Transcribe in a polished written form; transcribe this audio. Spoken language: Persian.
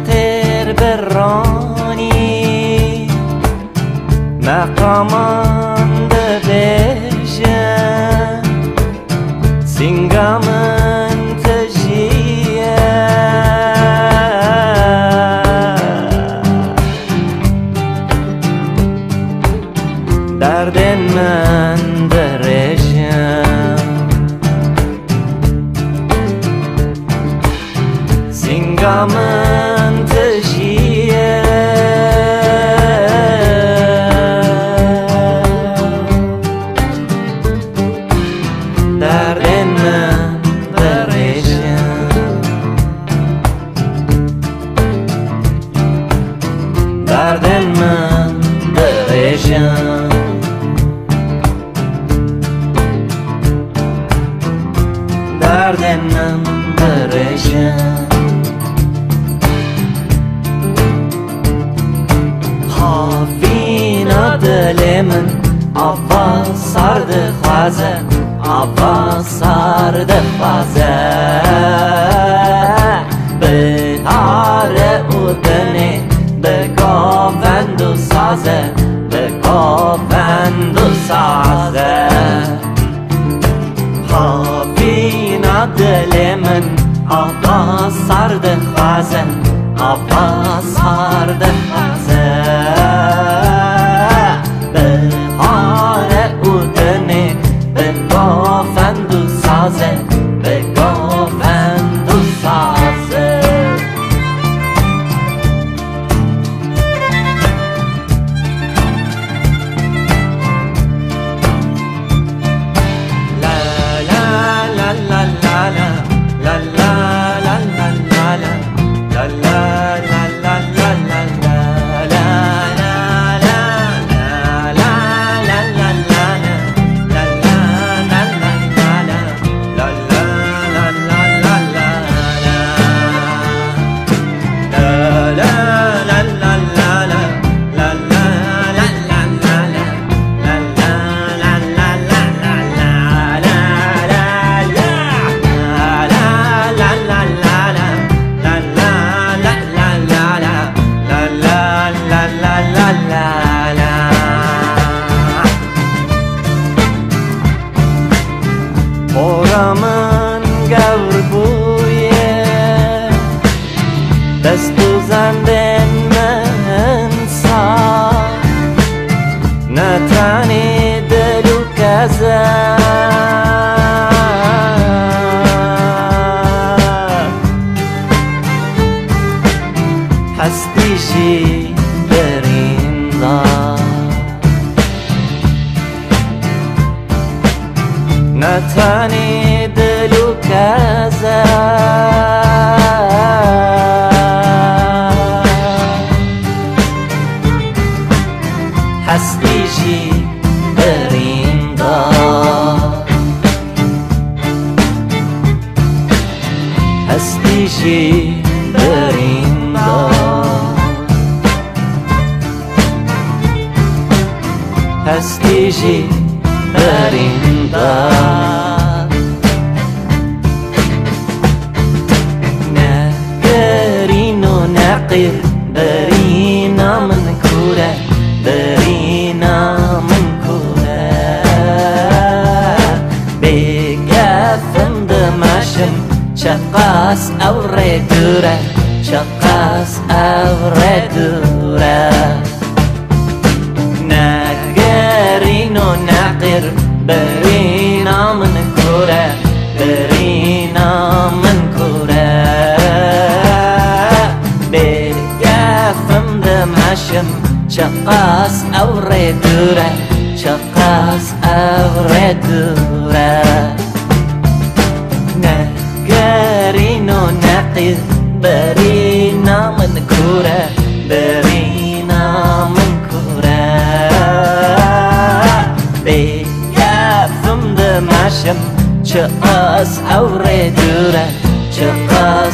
تر برانی مقامان ده بیشن سنگامن تجیه دردن من درشم سنگامن تجیه دردن من درشم دردن من درشم دردن من درشم حافینا دل من آواز سرد خوازه آواز سرد خوازه بهار او دنه بگاوند و سازه بگاوند و سازه حافینا دل من آواز سرد خوازه آواز سرد خوازه بهار او دنه بگاوند و سازه بگاوند و سازه Oraman gavr buye dest uzanden men sa natani delu kaza hastishi berinda natani delu kaza hastishi berinda hastishi berinda hastishi berinda نگرینو نقیر برینا من کوره برینا من کوره بگفتم دمشم چقاس اوره دوره چقاس اوره دوره نگرینو نقیر برینا من کوره برینا من کوره بگفتم دمشم چقاس اوره دوره چقاس اوره دوره نگرینو نقیر برینا من کوره برینا من کوره بگفتم دمشم چقاس اوره دوره چقاس